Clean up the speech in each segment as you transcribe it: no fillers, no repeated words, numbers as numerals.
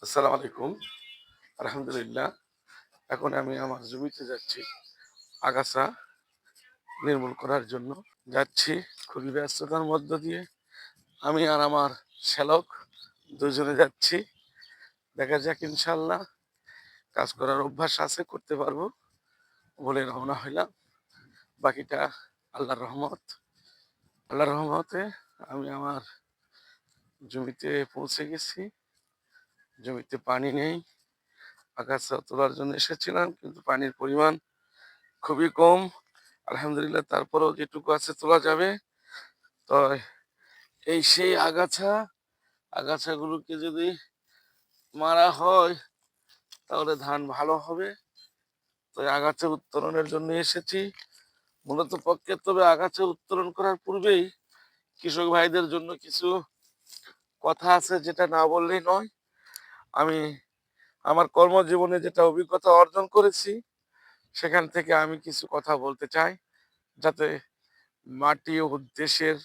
আসসালামু আলাইকুম। আলহামদুলিল্লাহ। এখন আমি আমার জমিতে যাচ্ছি আগাছা নির্মূল করার জন্য। যাচ্ছি খুবই ব্যস্ততার মধ্য দিয়ে। আমি আর আমার শ্যালক দুজনে যাচ্ছি। দেখা যাক ইনশাআল্লাহ, কাজ করার অভ্যাস আছে, করতে পারবো বলে রওনা হইলাম। বাকিটা আল্লাহর রহমত। আল্লাহর রহমতে আমি আমার জমিতে পৌঁছে গেছি। জমিতে পানি নেই। আগাছা তোলার জন্য এসেছিলাম, কিন্তু পানির পরিমাণ খুবই কম। আলহামদুলিল্লাহ, তারপরেও যেটুকু আছে তোলা যাবে। তো এই সেই আগাছাগুলোকে যদি মারা হয় তাহলে ধান ভালো হবে। তো এই আগাছা উত্তোলনের জন্য এসেছি মূলত পক্ষে। তবে আগাছা উত্তোলন করার পূর্বেই কৃষক ভাইদের জন্য কিছু কথা আছে, যেটা না বললেই নয়। আমি আমার কর্মজীবনে যেটা অভিজ্ঞতা অর্জন করেছি, সেখান থেকে আমি কিছু কথা বলতে চাই, যাতে মাটি ও দেশের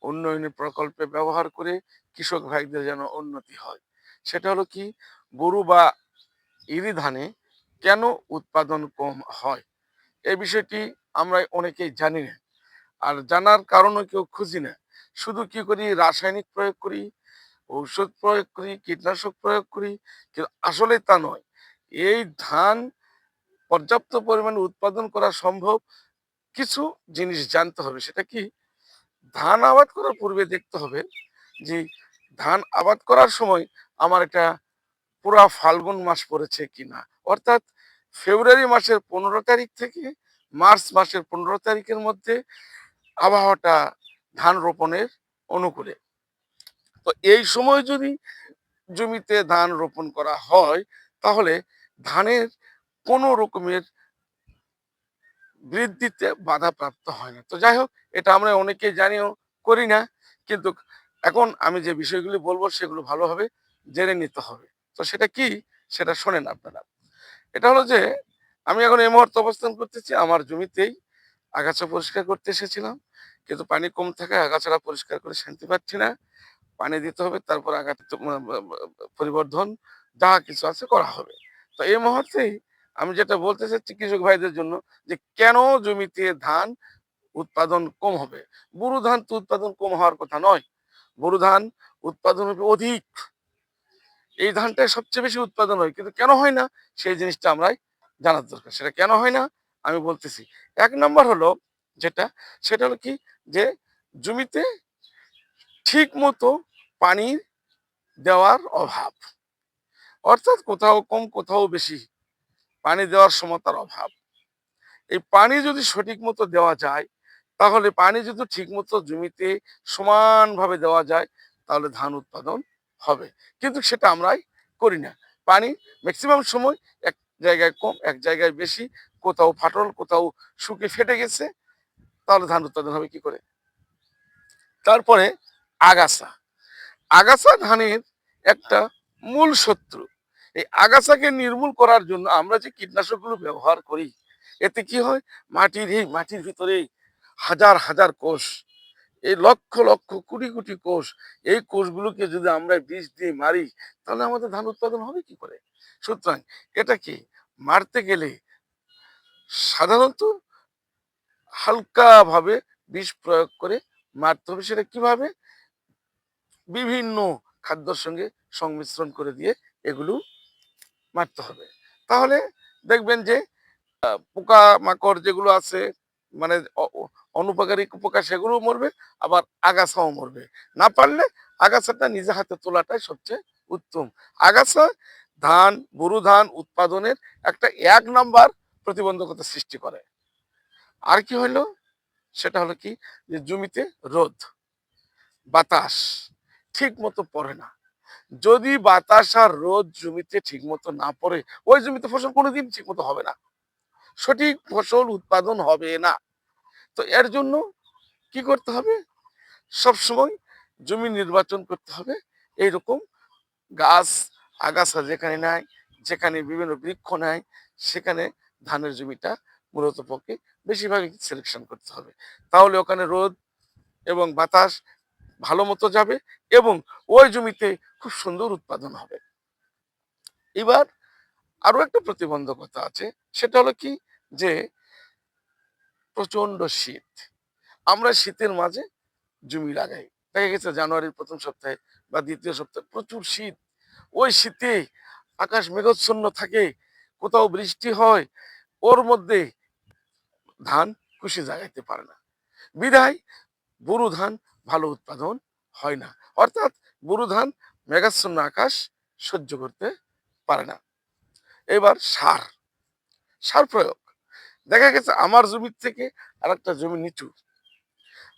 উন্নয়নের প্রকল্পে ব্যবহার করে কৃষক ভাইদের যেন উন্নতি হয়। সেটা হলো কি, গরু বা ইরি ধানে কেন উৎপাদন কম হয়, এই বিষয়টি আমরা অনেকেই জানি না। আর জানার কারণও কেউ খুঁজি না। শুধু কি করি, রাসায়নিক প্রয়োগ করি, ঔষধ প্রয়োগ করি, কীটনাশক প্রয়োগ করি, কিন্তু আসলে তা নয়। এই ধান পর্যাপ্ত পরিমাণে উৎপাদন করা সম্ভব, কিছু জিনিস জানতে হবে। সেটা কি, ধান আবাদ করার পূর্বে দেখতে হবে যে ধান আবাদ করার সময় আমার একটা পুরা ফাল্গুন মাস পড়েছে কিনা। অর্থাৎ ফেব্রুয়ারি মাসের 15 তারিখ থেকে মার্চ মাসের 15 তারিখের মধ্যে আবহাওয়াটা ধান রোপণের অনুকূলে। তো এই সময় যদি জমিতে ধান রোপণ করা হয়, তাহলে ধানের কোনো রকমের বৃদ্ধিতে বাধাপ্রাপ্ত হয় না। তো যাই হোক, এটা আমরা অনেকেই জানিও, করি না। কিন্তু এখন আমি যে বিষয়গুলি বলবো সেগুলো ভালোভাবে জেনে নিতে হবে। তো সেটা কি, সেটা শোনেন আপনারা। এটা হলো যে, আমি এখন এই মুহূর্তে অবস্থান করতেছি আমার জমিতেই। আগাছা পরিষ্কার করতে এসেছিলাম, কিন্তু পানি কম থাকায় আগাছাটা পরিষ্কার করে শান্তি পাচ্ছি না। পানি দিতে হবে, তারপর আগাছা পরিবর্ধন যা কিছু আছে করা হবে। তো এই মুহূর্তেই আমি যেটা বলতে চাচ্ছি কৃষক ভাইদের জন্য, যে কেন জমিতে ধান উৎপাদন কম হবে। বোরো ধান তো উৎপাদন কম হওয়ার কথা নয়, বোরো ধান উৎপাদন হবে অধিক। এই ধানটাই সবচেয়ে বেশি উৎপাদন হয়, কিন্তু কেন হয় না সেই জিনিসটা আমরাই জানার দরকার। সেটা কেন হয় না আমি বলতেছি। এক নম্বর হলো যেটা, সেটা হলো কি, যে জমিতে ঠিক মতো পানি দেওয়ার অভাব। অর্থাৎ কোথাও কম কোথাও বেশি পানি দেওয়ার সমতার অভাব। এই পানি যদি সঠিক মতো দেওয়া যায়, তাহলে পানি যদি ঠিক মতো জমিতে সমানভাবে দেওয়া যায়, তাহলে ধান উৎপাদন হবে। কিন্তু সেটা আমরাই করি না। পানি ম্যাক্সিমাম সময় এক জায়গায় কম, এক জায়গায় বেশি, কোথাও ফাটল, কোথাও শুকিয়ে ফেটে গেছে, তাহলে ধান উৎপাদন হবে কি করে। তারপরে আগাছা। আগাছা ধানের একটা মূল শত্রু। এই আগাছাকে নির্মূল করার জন্য আমরা যে কীটনাশকগুলো ব্যবহার করি, এতে কি হয়, মাটির ভিতরে হাজার হাজার কোষ, এই লক্ষ লক্ষ কোটি কোটি কোষ, এই কোষগুলোকে যদি আমরা বিষ দিয়ে মারি, তাহলে আমাদের ধান উৎপাদন হবে কি করে। সুতরাং এটাকে মারতে গেলে সাধারণত হালকা ভাবে বিষ প্রয়োগ করে মারতে হবে। সেটা কিভাবে, বিভিন্ন খাদ্যর সঙ্গে সংমিশ্রণ করে দিয়ে এগুলো মারতে হবে। তাহলে দেখবেন যে পোকা মাকড় যেগুলো আছে, মানে অনুপকারী পোকা, সেগুলো মরবে, আবার আগাছাও মরবে। না পারলে আগাছাটা নিজে হাতে তোলাটাই সবচেয়ে উত্তম। আগাছা বোরো ধান উৎপাদনের একটা 1 নাম্বার প্রতিবন্ধকতা সৃষ্টি করে। আর কি হলো, সেটা হলো কি, যে জমিতে রোদ বাতাস ঠিক মতো পড়ে না। যদি বাতাস আর রোদ জমিতে ঠিক মতো না পড়ে, ওই জমিতে ফসল কোনোদিন ঠিক মতো হবে না, সঠিক ফসল উৎপাদন হবে না। তো এর জন্য কি করতে হবে, সবসময় জমি নির্বাচন করতে হবে। এইরকম গাছ আগাছা যেখানে নাই, যেখানে বিভিন্ন বৃক্ষ নাই, সেখানে ধানের জমিটা মূলত পক্ষে বেশিরভাগই সিলেকশন করতে হবে। তাহলে ওখানে রোদ এবং বাতাস ভালো মতো যাবে, এবং ওই জমিতে খুব সুন্দর উৎপাদন হবে। এবার আরো একটা প্রতিবন্ধকতা আছে, সেটা হলো কি, যে প্রচন্ড শীত। আমরা শীতের মাঝে জমি লাগাই, দেখা গেছে জানুয়ারির প্রথম সপ্তাহে বা দ্বিতীয় সপ্তাহে প্রচুর শীত। ওই শীতে আকাশ মেঘাচ্ছন্ন থাকে, কোথাও বৃষ্টি হয়, ওর মধ্যে ধান কুশি জাগাইতে পারে না, বিধায় বোরো ধান ভালো উৎপাদন হয় না। অর্থাৎ বোরো ধান মেঘাচ্ছন্ন আকাশ সহ্য করতে পারে না। এবার সার, সার প্রয়োগ, দেখা গেছে আমার জমির থেকে আর একটা জমি নিচু,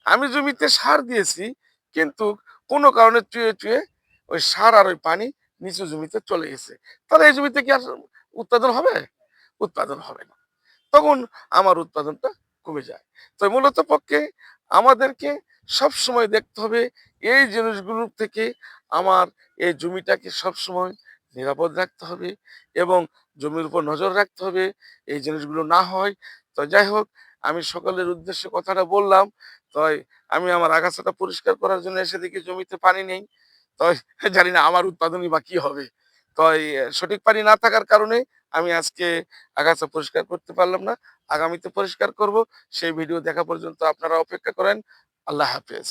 আমি জমিতে সার দিয়েছি, কিন্তু কোনো কারণে চুয়ে চুয়ে ওই সার আর ওই পানি নিচু জমিতে চলে গেছে, তাহলে এই জমিতে কি আর উৎপাদন হবে? উৎপাদন হবে না, তখন আমার উৎপাদনটা কমে যায়। তো মূলত পক্ষে আমাদেরকে সব সময় দেখতে হবে এই জিনিসগুলোর থেকে আমার এই জমিটাকে সব সময় নিরাপদ রাখতে হবে এবং জমির উপর নজর রাখতে হবে, এই জিনিসগুলো না হয়। তো যাই হোক, আমি সকলের উদ্দেশ্যে কথাটা বললাম। তাই আমি আমার আগাছাটা পরিষ্কার করার জন্য এসে দেখি জমিতে পানি নেই। তাই জানি না আমার উৎপাদনই বা কি হবে। তাই সঠিক পানি না থাকার কারণে আমি আজকে আগাছা পরিষ্কার করতে পারলাম না। আগামীতে পরিষ্কার করব। সেই ভিডিও দেখা পর্যন্ত আপনারা অপেক্ষা করেন। আল্লাহ হাফেজ।